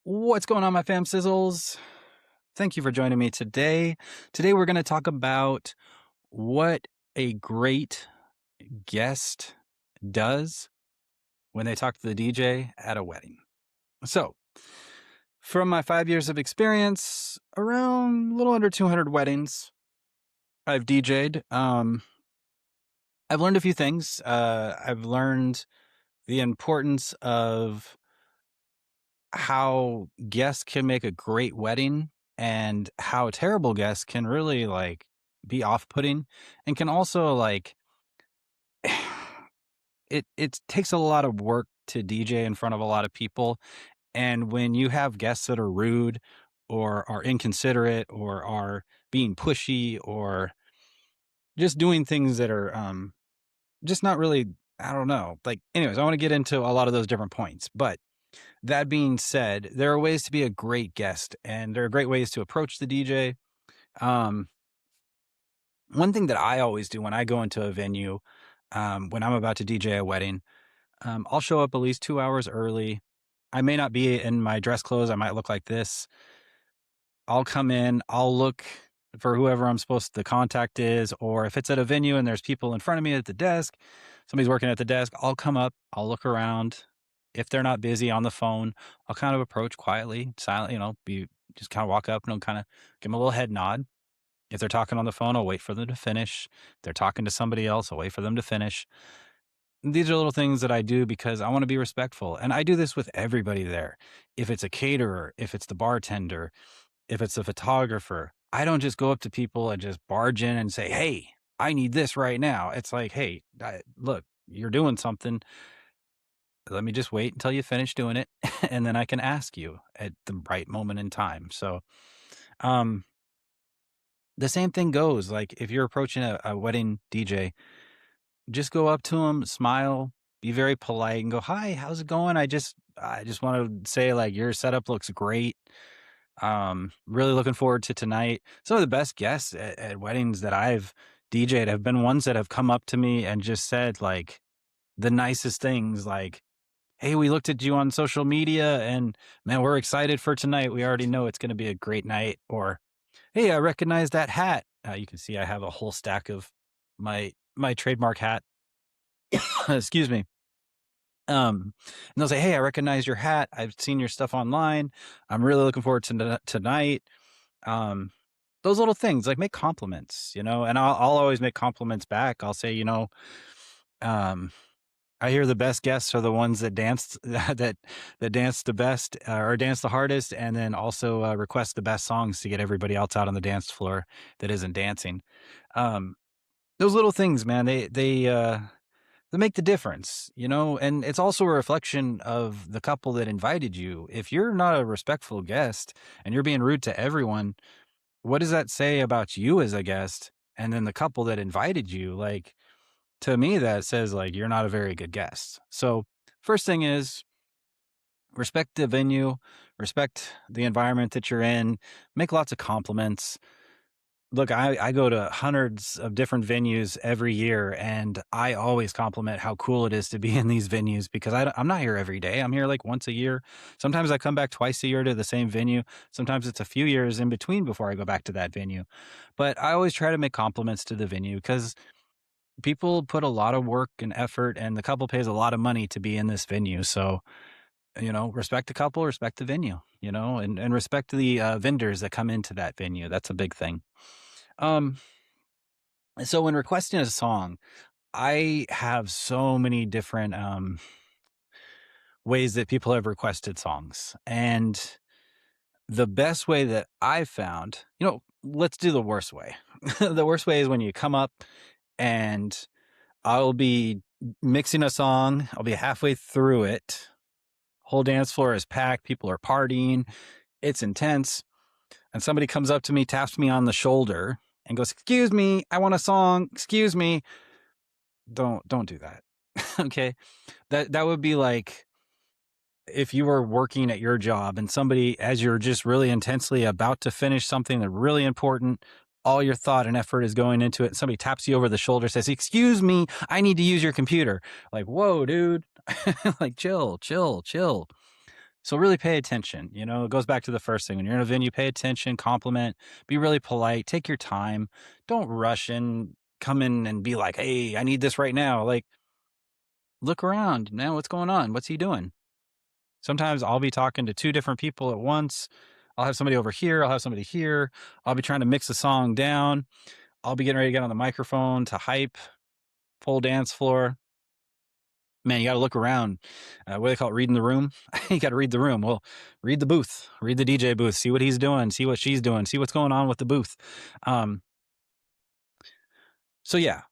What's going on, my fam sizzles? Thank you for joining me today. Today, we're going to talk about what a great guest does when they talk to the DJ at a wedding. So, from my 5 years of experience, around a little under 200 weddings I've DJ'd, I've learned a few things. I've learned the importance of how guests can make a great wedding and how terrible guests can really be off-putting and can also it takes a lot of work to DJ in front of a lot of people. And when you have guests that are rude or are inconsiderate or are being pushy or just doing things that are just not really, I don't know. Anyways, I want to get into a lot of those different points. But that being said, there are ways to be a great guest and there are great ways to approach the DJ. Um, One thing that I always do when I go into a venue, when I'm about to DJ a wedding, I'll show up at least 2 hours early. I may not be in my dress clothes. I might look like this. I'll come in, I'll look for whoever I'm supposed the contact is, or if it's at a venue and there's people in front of me at the desk, somebody's working at the desk, I'll come up, I'll look around. If they're not busy on the phone, I'll kind of approach quietly, silent, be just kind of walk up and I'll kind of give them a little head nod. If they're talking on the phone, I'll wait for them to finish. If they're talking to somebody else, I'll wait for them to finish. These are little things that I do because I want to be respectful. And I do this with everybody there. If it's a caterer, if it's the bartender, if it's a photographer, I don't just go up to people and just barge in and say, "Hey, I need this right now." It's like, "Hey, look, you're doing something. Let me just wait until you finish doing it, and then I can ask you at the right moment in time." So, um, the same thing goes. Like if you're approaching a wedding DJ, just go up to them, smile, be very polite, and go, "Hi, how's it going? I just want to say like your setup looks great. Really looking forward to tonight." Some of the best guests at weddings that I've DJ'd have been ones that have come up to me and just said like the nicest things like, "Hey, we looked at you on social media and man, we're excited for tonight. We already know it's going to be a great night." Or, "Hey, I recognize that hat." You can see I have a whole stack of my trademark hat. Excuse me. And they'll say, "Hey, I recognize your hat. I've seen your stuff online. I'm really looking forward to tonight." Um, those little things like make compliments, and I'll always make compliments back. I'll say, um, I hear the best guests are the ones that dance that dance the best or dance the hardest, and then also request the best songs to get everybody else out on the dance floor that isn't dancing. Um, those little things, man, they make the difference, and it's also a reflection of the couple that invited you. If you're not a respectful guest and you're being rude to everyone, what does that say about you as a guest? And then the couple that invited you, like, to me, that says like you're not a very good guest. So, first thing is respect the venue, respect the environment that you're in, make lots of compliments. Look, I go to hundreds of different venues every year, and I always compliment how cool it is to be in these venues because I'm not here every day. I'm here like once a year. Sometimes I come back twice a year to the same venue. Sometimes it's a few years in between before I go back to that venue. But I always try to make compliments to the venue because people put a lot of work and effort, and the couple pays a lot of money to be in this venue. So, respect the couple, respect the venue, and respect the vendors that come into that venue. That's a big thing. Um, so when requesting a song, I have so many different ways that people have requested songs. And the best way that I've found, let's do the worst way. The worst way is when you come up and I'll be mixing a song, I'll be halfway through it. Whole dance floor is packed, people are partying, it's intense. And somebody comes up to me, taps me on the shoulder, and goes, "Excuse me, I want a song. Excuse me." Don't do that. Okay. That would be like if you were working at your job and somebody, as you're just really intensely about to finish something that's really important, all your thought and effort is going into it. And somebody taps you over the shoulder, says, "Excuse me, I need to use your computer." Like, whoa, dude. Like, chill, chill, chill. So really pay attention. It goes back to the first thing. When you're in a venue, pay attention, compliment, be really polite, take your time. Don't rush in, come in and be like, "Hey, I need this right now." Like, look around. Man, what's going on? What's he doing? Sometimes I'll be talking to two different people at once. I'll have somebody over here, I'll have somebody here. I'll be trying to mix the song down. I'll be getting ready to get on the microphone to hype, full dance floor. Man, you got to look around. What do they call it? Reading the room. You got to read the room. Well, read the booth, read the DJ booth, see what he's doing, see what she's doing, see what's going on with the booth. Um, so yeah,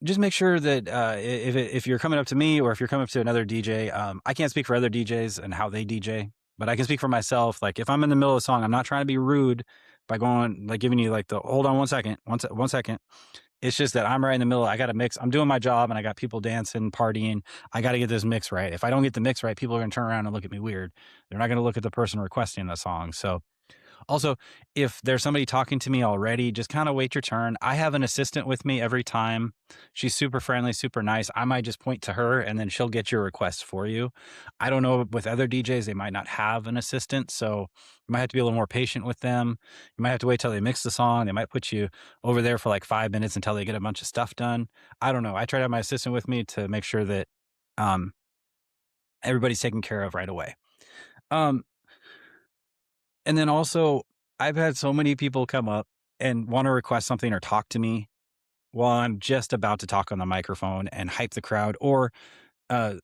just make sure that if you're coming up to me or if you're coming up to another DJ, I can't speak for other DJs and how they DJ, but I can speak for myself. Like if I'm in the middle of a song, I'm not trying to be rude by going like giving you like the hold on 1 second, 1 second. It's just that I'm right in the middle. I got to mix. I'm doing my job and I got people dancing, partying. I got to get this mix right. If I don't get the mix right, people are going to turn around and look at me weird. They're not going to look at the person requesting the song. So also, if there's somebody talking to me already, just kind of wait your turn. I have an assistant with me every time. She's super friendly, super nice. I might just point to her and then she'll get your request for you. I don't know with other DJs, they might not have an assistant. So you might have to be a little more patient with them. You might have to wait till they mix the song. They might put you over there for like 5 minutes until they get a bunch of stuff done. I don't know. I try to have my assistant with me to make sure that um, everybody's taken care of right away. Um, And then also, I've had so many people come up and want to request something or talk to me while I'm just about to talk on the microphone and hype the crowd. Or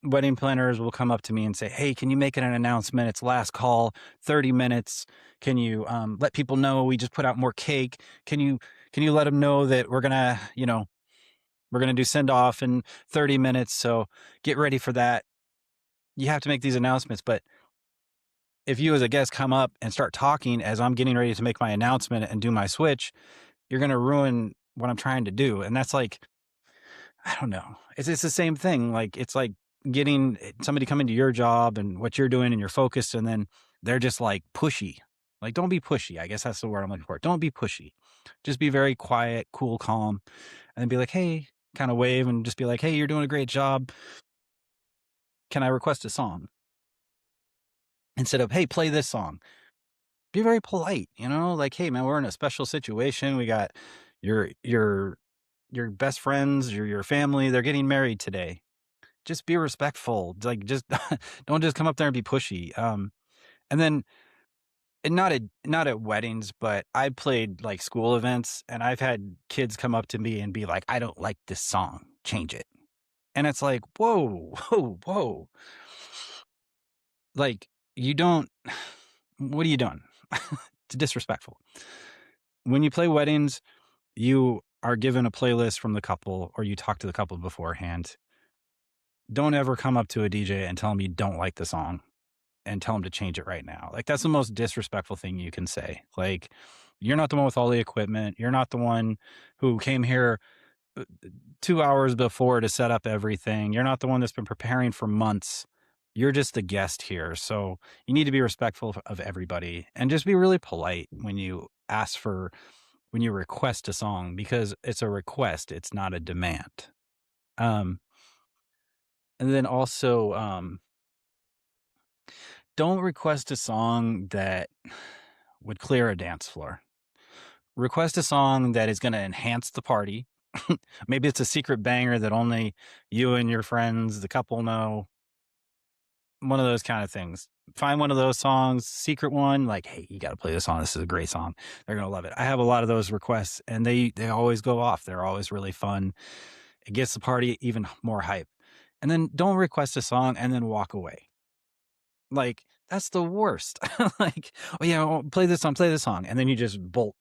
wedding planners will come up to me and say, "Hey, can you make it an announcement? It's last call, 30 minutes. Can you let people know we just put out more cake? Can you let them know that we're gonna do send off in 30 minutes? So get ready for that." You have to make these announcements, but if you as a guest come up and start talking as I'm getting ready to make my announcement and do my switch, you're going to ruin what I'm trying to do. And that's like, I don't know. It's the same thing. Like it's like getting somebody coming to your job and what you're doing and you're focused and then they're just like pushy. Like don't be pushy. I guess that's the word I'm looking for. Don't be pushy. Just be very quiet, cool, calm, and then be like, "Hey," kind of wave and just be like, "Hey, you're doing a great job. Can I request a song?" Instead of, "Hey, play this song." Be very polite, like, "Hey, man, we're in a special situation. We got your your your best friends, your family, they're getting married today. Just be respectful. Like, just don't just come up there and be pushy." And then and not at weddings, but I played, like, school events, and I've had kids come up to me and be like, "I don't like this song. Change it." And it's like, "Whoa, whoa, whoa." Like, you don't what are you doing? It's disrespectful. When you play weddings, you are given a playlist from the couple or you talk to the couple beforehand. Don't ever come up to a DJ and tell them you don't like the song and tell them to change it right now. Like, that's the most disrespectful thing you can say. Like, you're not the one with all the equipment. You're not the one who came here 2 hours before to set up everything. You're not the one that's been preparing for months. You're just the guest here. So you need to be respectful of everybody and just be really polite when you request a song because it's a request, it's not a demand. Um, and then also, don't request a song that would clear a dance floor. Request a song that is going to enhance the party. Maybe it's a secret banger that only you and your friends, the couple, know. One of those kind of things. Find one of those songs, secret one, like, "Hey, you got to play this song. This is a great song. They're going to love it." I have a lot of those requests and they always go off. They're always really fun. It gets the party even more hype. And then don't request a song and then walk away. Like, that's the worst. Like, "Oh, yeah, play this song, play this song." And then you just bolt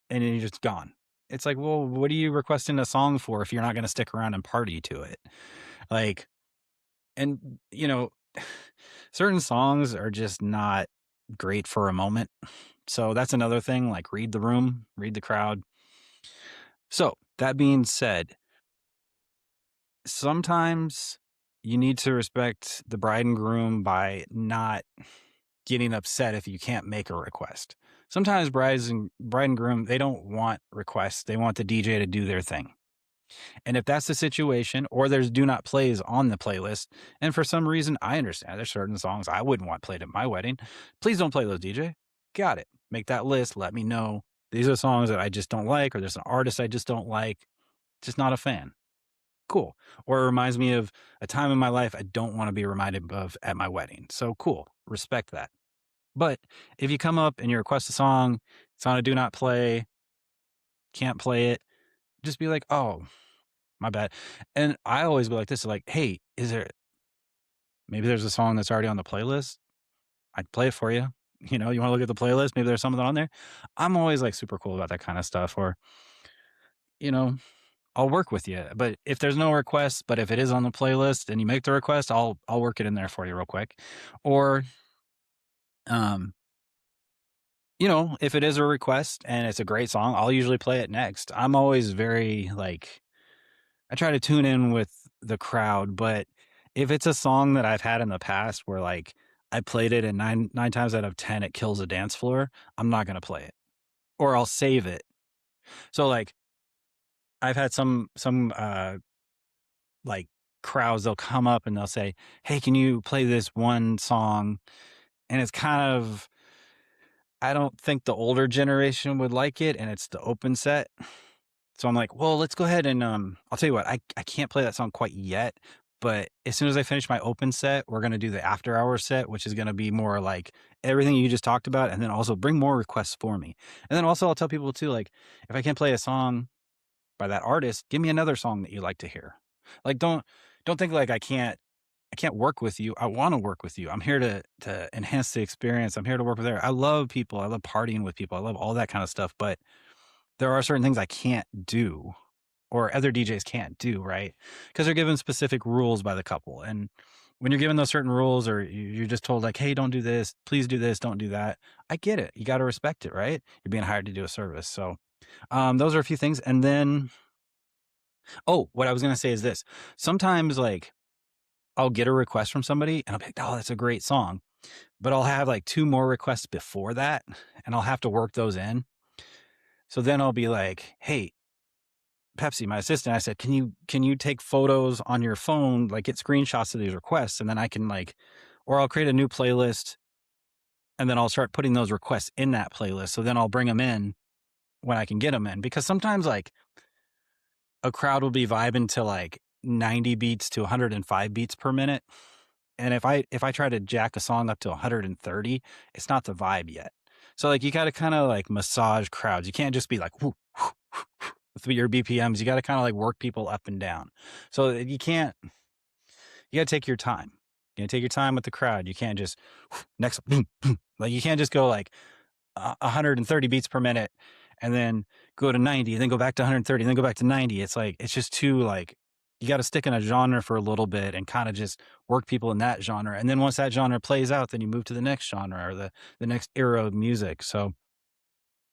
and then you're just gone. It's like, well, what are you requesting a song for if you're not going to stick around and party to it? Like, and, certain songs are just not great for a moment. So that's another thing. Like, read the room, read the crowd. So, that being said, sometimes you need to respect the bride and groom by not getting upset if you can't make a request. Sometimes bride and groom, they don't want requests. They want the DJ to do their thing. And if that's the situation, or there's do not plays on the playlist, and for some reason I understand there's certain songs I wouldn't want played at my wedding, please don't play those, DJ. Got it. Make that list. Let me know. These are songs that I just don't like, or there's an artist I just don't like. Just not a fan. Cool. Or it reminds me of a time in my life I don't want to be reminded of at my wedding. So cool. Respect that. But if you come up and you request a song, it's on a do not play, can't play it, just be like, oh, my bad. And I always go like this, like, hey, is there maybe there's a song that's already on the playlist? I'd play it for you. You know, you want to look at the playlist? Maybe there's something on there. I'm always like super cool about that kind of stuff. Or, you know, I'll work with you. But if there's no request, but if it is on the playlist and you make the request, I'll work it in there for you real quick. Or um, if it is a request and it's a great song, I'll usually play it next. I'm always very like I try to tune in with the crowd, but if it's a song that I've had in the past where like I played it and nine times out of 10 it kills a dance floor, I'm not gonna play it. Or I'll save it. So like I've had some like crowds, they'll come up and they'll say, "Hey, can you play this one song?" And it's kind of I don't think the older generation would like it, and it's the open set. So I'm like, well, let's go ahead and I'll tell you what, I can't play that song quite yet, but as soon as I finish my open set, we're gonna do the after hour set, which is gonna be more like everything you just talked about, and then also bring more requests for me. And then also I'll tell people too, like, if I can't play a song by that artist, give me another song that you like to hear. Like don't think like I can't work with you. I want to work with you. I'm here to enhance the experience. I'm here to work with her. I love people. I love partying with people. I love all that kind of stuff. But there are certain things I can't do or other DJs can't do, right? Because they're given specific rules by the couple. And when you're given those certain rules or you're just told like, hey, don't do this, please do this, don't do that. I get it. You got to respect it, right? You're being hired to do a service. So those are a few things. And then, oh, what I was going to say is this. Sometimes like I'll get a request from somebody and I'll be like, oh, that's a great song. But I'll have like two more requests before that and I'll have to work those in. So then I'll be like, hey, Pepsi, my assistant, I said, can you take photos on your phone, like get screenshots of these requests, and then I can like, or I'll create a new playlist, and then I'll start putting those requests in that playlist. So then I'll bring them in when I can get them in, because sometimes like a crowd will be vibing to like 90 beats to 105 beats per minute, and if I try to jack a song up to 130, it's not the vibe yet. So like you got to kind of like massage crowds. You can't just be like whoo, whoo, whoo, with your BPMs. You got to kind of like work people up and down. So you can't. You got to take your time. You got to take your time with the crowd. You can't just next boom, boom. Like you can't just go like 130 beats per minute and then go to 90 and then go back to 130 and then go back to 90. It's like it's just too like you got to stick in a genre for a little bit and kind of just work people in that genre. And then once that genre plays out, then you move to the next genre or the next era of music. So,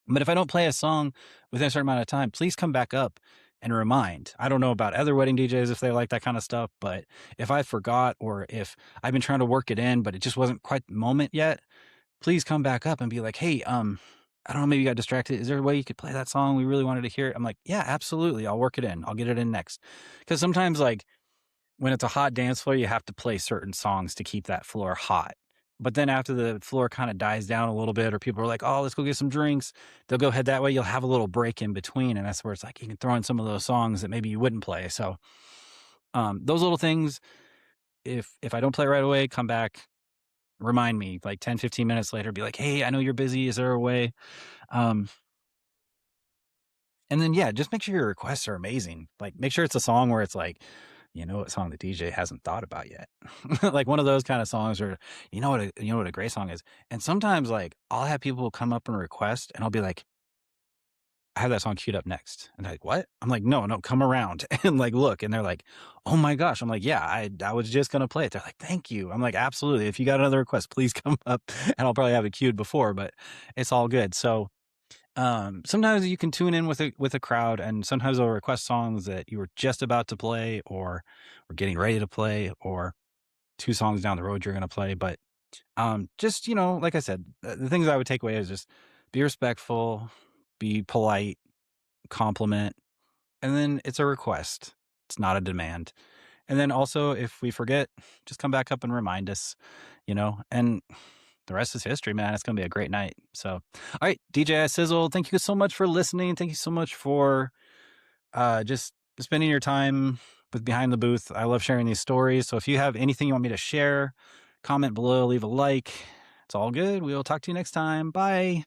but if I don't play a song within a certain amount of time, please come back up and remind. I don't know about other wedding DJs if they like that kind of stuff, but if I forgot or if I've been trying to work it in, but it just wasn't quite the moment yet, please come back up and be like, hey, I don't know, maybe you got distracted. Is there a way you could play that song? We really wanted to hear it. I'm like, yeah, absolutely. I'll work it in. I'll get it in next. Because sometimes, like, when it's a hot dance floor, you have to play certain songs to keep that floor hot. But then after the floor kind of dies down a little bit, or people are like, oh, let's go get some drinks, they'll go head that way. You'll have a little break in between. And that's where it's like you can throw in some of those songs that maybe you wouldn't play. So those little things, if I don't play right away, come back, remind me like 10, 15 minutes later, be like, hey, I know you're busy. Is there a way? Um, and then, yeah, just make sure your requests are amazing. Like, make sure it's a song where it's like, you know, what song the DJ hasn't thought about yet. Like one of those kind of songs where, you know what a great song is. And sometimes, like, I'll have people come up and request, and I'll be like, I have that song queued up next. And they're like, what? I'm like, no, no, come around and like look. And they're like, oh my gosh. I'm like, yeah, I was just gonna play it. They're like, thank you. I'm like, absolutely. If you got another request, please come up, and I'll probably have it queued before, but it's all good. So sometimes you can tune in with a crowd, and sometimes they'll request songs that you were just about to play, or we're getting ready to play, or two songs down the road you're going to play. But just like I said, the things I would take away is just be respectful, be polite, compliment. and then it's a request. It's not a demand. And then also, if we forget, just come back up and remind us, and the rest is history, man. It's going to be a great night. So, all right, DJ iSizzle, thank you so much for listening. Thank you so much for just spending your time with Behind the Booth. I love sharing these stories. So, if you have anything you want me to share, comment below, leave a like. It's all good. We will talk to you next time. Bye.